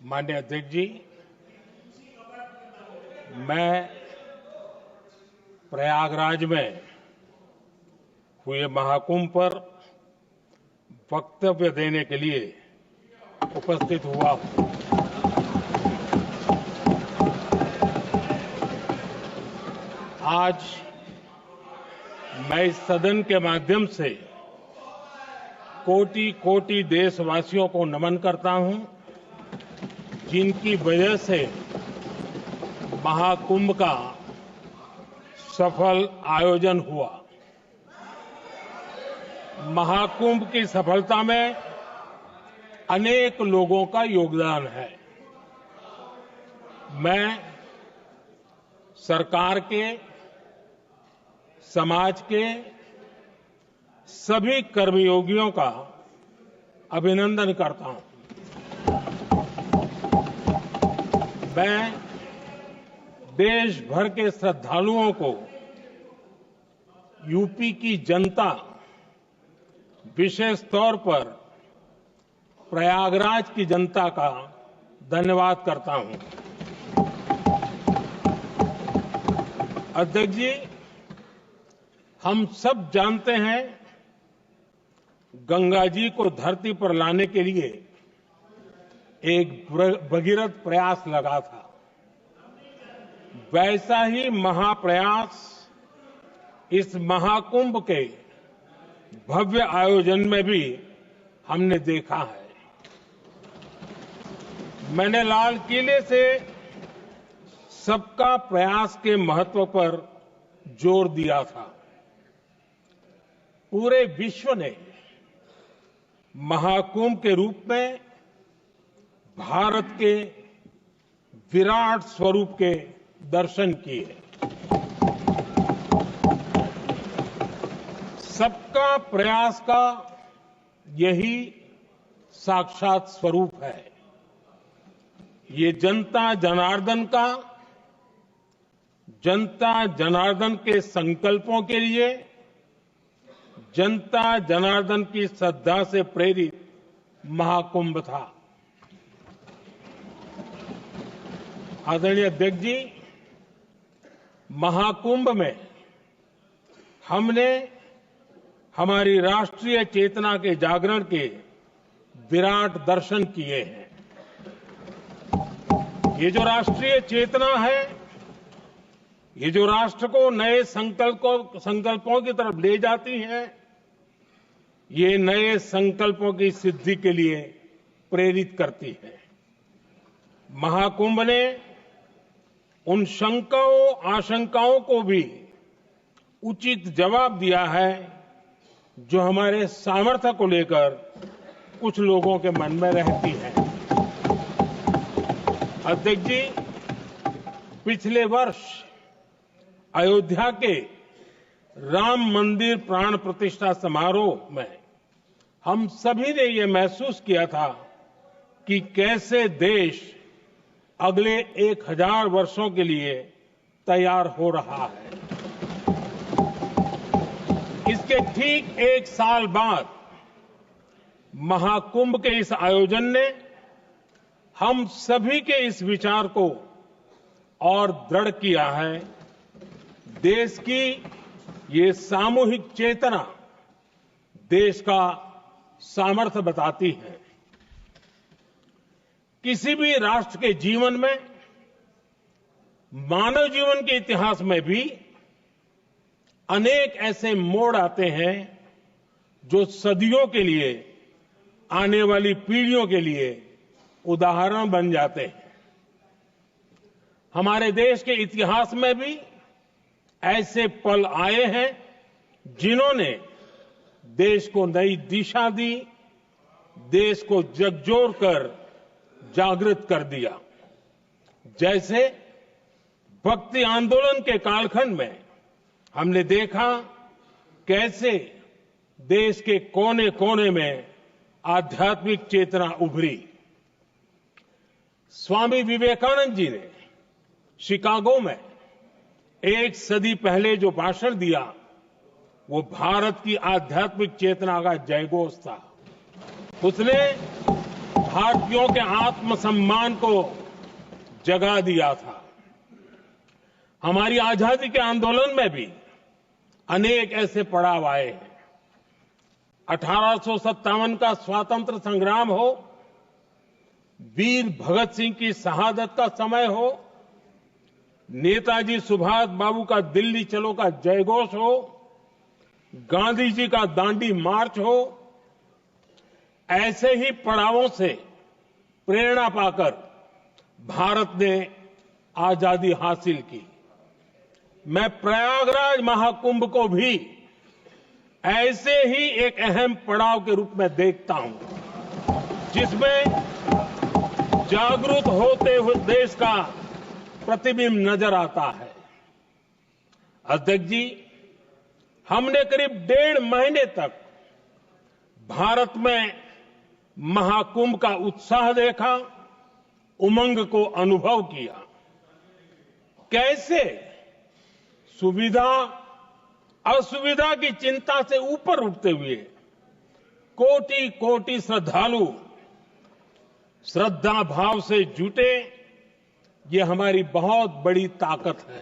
माननीय अध्यक्ष जी, मैं प्रयागराज में हुए महाकुंभ पर वक्तव्य देने के लिए उपस्थित हुआ हूं। आज मैं इस सदन के माध्यम से कोटि कोटि देशवासियों को नमन करता हूं, जिनकी वजह से महाकुंभ का सफल आयोजन हुआ। महाकुंभ की सफलता में अनेक लोगों का योगदान है। मैं सरकार के, समाज के सभी कर्मयोगियों का अभिनंदन करता हूं। मैं देश भर के श्रद्धालुओं को, यूपी की जनता, विशेष तौर पर प्रयागराज की जनता का धन्यवाद करता हूं। अध्यक्ष जी, हम सब जानते हैं गंगा जी को धरती पर लाने के लिए एक भगीरथ प्रयास लगा था। वैसा ही महाप्रयास इस महाकुंभ के भव्य आयोजन में भी हमने देखा है। मैंने लाल किले से सबका प्रयास के महत्व पर जोर दिया था। पूरे विश्व ने महाकुंभ के रूप में भारत के विराट स्वरूप के दर्शन किए। सबका प्रयास का यही साक्षात स्वरूप है। ये जनता जनार्दन के संकल्पों के लिए, जनता जनार्दन की श्रद्धा से प्रेरित महाकुंभ था। आदरणीय अध्यक्ष जी, महाकुंभ में हमने हमारी राष्ट्रीय चेतना के जागरण के विराट दर्शन किए हैं। ये जो राष्ट्रीय चेतना है, ये जो राष्ट्र को नए संकल्पों की तरफ ले जाती है, ये नए संकल्पों की सिद्धि के लिए प्रेरित करती है। महाकुंभ ने उन शंकाओं, आशंकाओं को भी उचित जवाब दिया है जो हमारे सामर्थ्य को लेकर कुछ लोगों के मन में रहती है। अध्यक्ष जी, पिछले वर्ष अयोध्या के राम मंदिर प्राण प्रतिष्ठा समारोह में हम सभी ने ये महसूस किया था कि कैसे देश अगले 1000 वर्षों के लिए तैयार हो रहा है। इसके ठीक 1 साल बाद महाकुंभ के इस आयोजन ने हम सभी के इस विचार को और दृढ़ किया है। देश की ये सामूहिक चेतना देश का सामर्थ्य बताती है। किसी भी राष्ट्र के जीवन में, मानव जीवन के इतिहास में भी अनेक ऐसे मोड़ आते हैं जो सदियों के लिए, आने वाली पीढ़ियों के लिए उदाहरण बन जाते हैं। हमारे देश के इतिहास में भी ऐसे पल आए हैं जिन्होंने देश को नई दिशा दी, देश को झकझोर कर जागृत कर दिया। जैसे भक्ति आंदोलन के कालखंड में हमने देखा कैसे देश के कोने कोने में आध्यात्मिक चेतना उभरी। स्वामी विवेकानंद जी ने शिकागो में 1 सदी पहले जो भाषण दिया, वो भारत की आध्यात्मिक चेतना का जयघोष था। उसने भारतीयों के आत्मसम्मान को जगा दिया था। हमारी आजादी के आंदोलन में भी अनेक ऐसे पड़ाव आए हैं। 1857 का स्वातंत्र संग्राम हो, वीर भगत सिंह की शहादत का समय हो, नेताजी सुभाष बाबू का दिल्ली चलो का जयघोष हो, गांधी जी का दांडी मार्च हो, ऐसे ही पड़ावों से प्रेरणा पाकर भारत ने आजादी हासिल की। मैं प्रयागराज महाकुंभ को भी ऐसे ही एक अहम पड़ाव के रूप में देखता हूं, जिसमें जागरूक होते हुए देश का प्रतिबिंब नजर आता है। अध्यक्ष जी, हमने करीब 1.5 महीने तक भारत में महाकुंभ का उत्साह देखा, उमंग को अनुभव किया। कैसे सुविधा असुविधा की चिंता से ऊपर उठते हुए कोटि कोटि श्रद्धालु श्रद्धा भाव से जुटे, ये हमारी बहुत बड़ी ताकत है।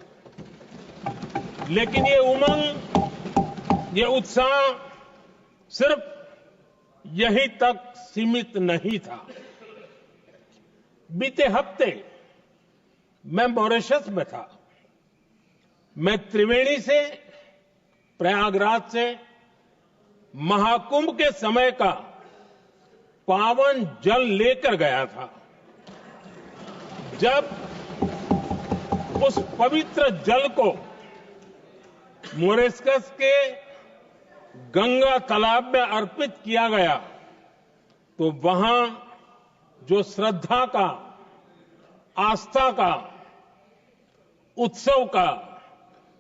लेकिन ये उमंग, ये उत्साह सिर्फ यहीं तक सीमित नहीं था। बीते हफ्ते मैं मॉरिशस में था। मैं त्रिवेणी से, प्रयागराज से महाकुंभ के समय का पावन जल लेकर गया था। जब उस पवित्र जल को मॉरिशस के गंगा तालाब में अर्पित किया गया, तो वहां जो श्रद्धा का, आस्था का, उत्सव का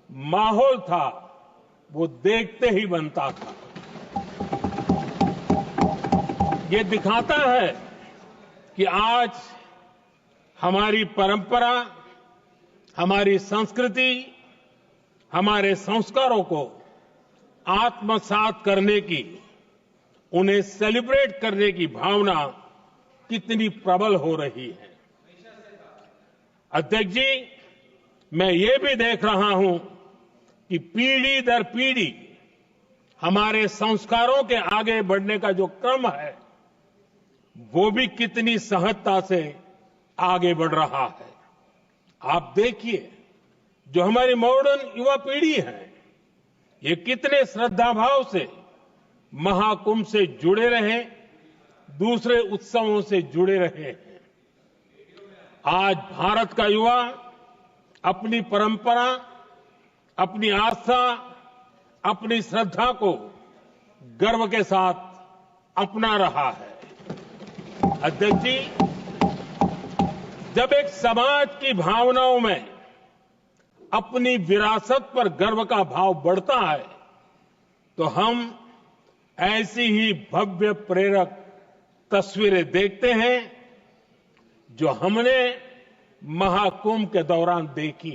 माहौल था, वो देखते ही बनता था। ये दिखाता है कि आज हमारी परंपरा, हमारी संस्कृति, हमारे संस्कारों को आत्मसात करने की, उन्हें सेलिब्रेट करने की भावना कितनी प्रबल हो रही है। अध्यक्ष जी, मैं ये भी देख रहा हूं कि पीढ़ी दर पीढ़ी हमारे संस्कारों के आगे बढ़ने का जो क्रम है, वो भी कितनी सहजता से आगे बढ़ रहा है। आप देखिए, जो हमारी मॉडर्न युवा पीढ़ी है, ये कितने श्रद्धा भाव से महाकुंभ से जुड़े रहे, दूसरे उत्सवों से जुड़े रहे हैं। आज भारत का युवा अपनी परंपरा, अपनी आस्था, अपनी श्रद्धा को गर्व के साथ अपना रहा है। अध्यक्ष जी, जब एक समाज की भावनाओं में अपनी विरासत पर गर्व का भाव बढ़ता है, तो हम ऐसी ही भव्य प्रेरक तस्वीरें देखते हैं जो हमने महाकुंभ के दौरान देखी।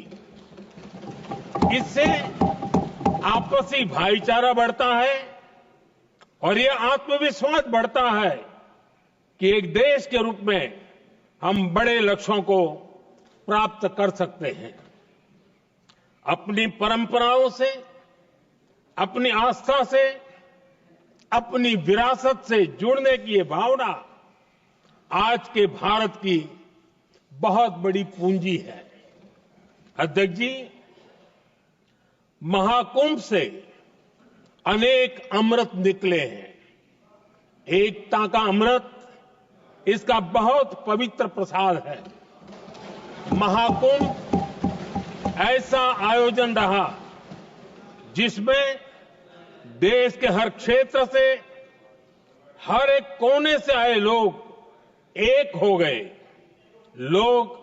इससे आपसी भाईचारा बढ़ता है और ये आत्मविश्वास बढ़ता है कि एक देश के रूप में हम बड़े लक्ष्यों को प्राप्त कर सकते हैं। अपनी परंपराओं से, अपनी आस्था से, अपनी विरासत से जुड़ने की ये भावना आज के भारत की बहुत बड़ी पूंजी है। अध्यक्ष जी, महाकुंभ से अनेक अमृत निकले हैं। एकता का अमृत इसका बहुत पवित्र प्रसाद है। महाकुंभ ऐसा आयोजन रहा जिसमें देश के हर क्षेत्र से, हर एक कोने से आए लोग एक हो गए। लोग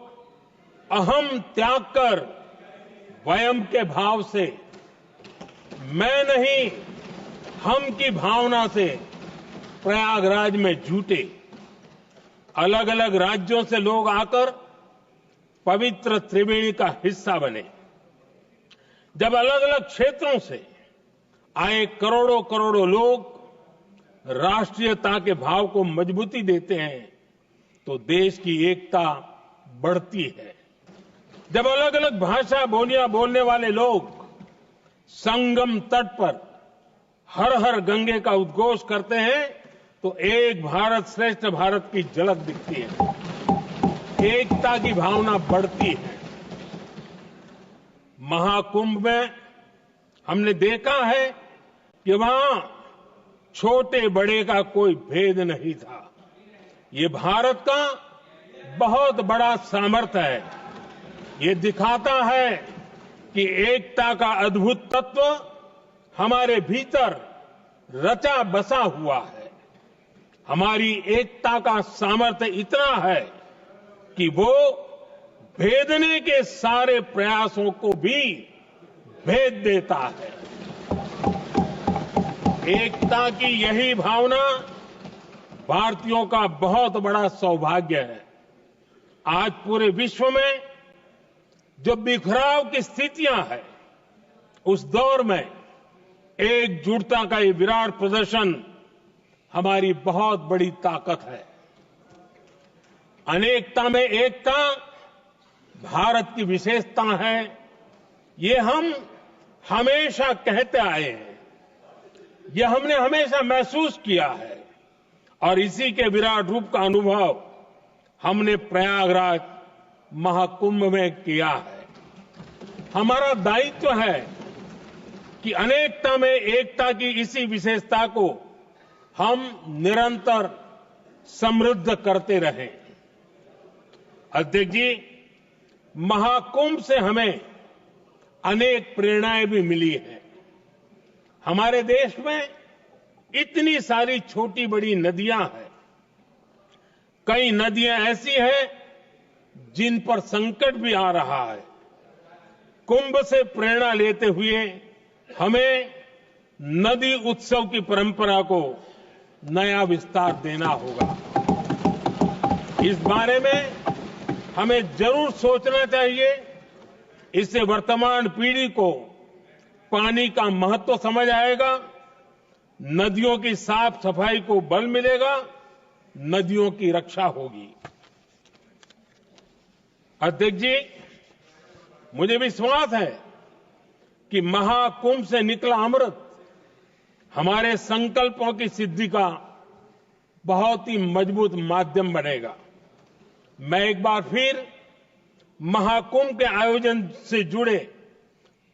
अहम त्याग कर वयम के भाव से, मैं नहीं हम की भावना से प्रयागराज में जुटे। अलग अलग राज्यों से लोग आकर पवित्र त्रिवेणी का हिस्सा बने। जब अलग अलग क्षेत्रों से आए करोड़ों करोड़ों लोग राष्ट्रीयता के भाव को मजबूती देते हैं, तो देश की एकता बढ़ती है। जब अलग अलग भाषा बोलियां बोलने वाले लोग संगम तट पर हर हर गंगे का उद्घोष करते हैं तो एक भारत श्रेष्ठ भारत की झलक दिखती है, एकता की भावना बढ़ती है। महाकुंभ में हमने देखा है कि वहां छोटे बड़े का कोई भेद नहीं था। ये भारत का बहुत बड़ा सामर्थ्य है। ये दिखाता है कि एकता का अद्भुत तत्व हमारे भीतर रचा बसा हुआ है। हमारी एकता का सामर्थ्य इतना है कि वो भेदने के सारे प्रयासों को भी भेद देता है। एकता की यही भावना भारतीयों का बहुत बड़ा सौभाग्य है। आज पूरे विश्व में जो बिखराव की स्थितियां हैं, उस दौर में एकजुटता का ये विराट प्रदर्शन हमारी बहुत बड़ी ताकत है। अनेकता में एकता भारत की विशेषता है, ये हम हमेशा कहते आए हैं, ये हमने हमेशा महसूस किया है और इसी के विराट रूप का अनुभव हमने प्रयागराज महाकुंभ में किया है। हमारा दायित्व है कि अनेकता में एकता की इसी विशेषता को हम निरंतर समृद्ध करते रहें। अध्यक्ष जी, महाकुंभ से हमें अनेक प्रेरणाएं भी मिली हैं। हमारे देश में इतनी सारी छोटी बड़ी नदियां हैं। कई नदियां ऐसी हैं जिन पर संकट भी आ रहा है। कुंभ से प्रेरणा लेते हुए हमें नदी उत्सव की परंपरा को नया विस्तार देना होगा। इस बारे में हमें जरूर सोचना चाहिए। इससे वर्तमान पीढ़ी को पानी का महत्व समझ आएगा, नदियों की साफ सफाई को बल मिलेगा, नदियों की रक्षा होगी। अध्यक्ष जी, मुझे विश्वास है कि महाकुंभ से निकला अमृत हमारे संकल्पों की सिद्धि का बहुत ही मजबूत माध्यम बनेगा। मैं एक बार फिर महाकुंभ के आयोजन से जुड़े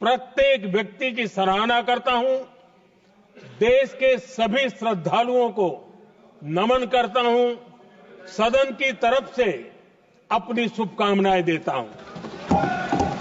प्रत्येक व्यक्ति की सराहना करता हूं। देश के सभी श्रद्धालुओं को नमन करता हूं। सदन की तरफ से अपनी शुभकामनाएं देता हूं।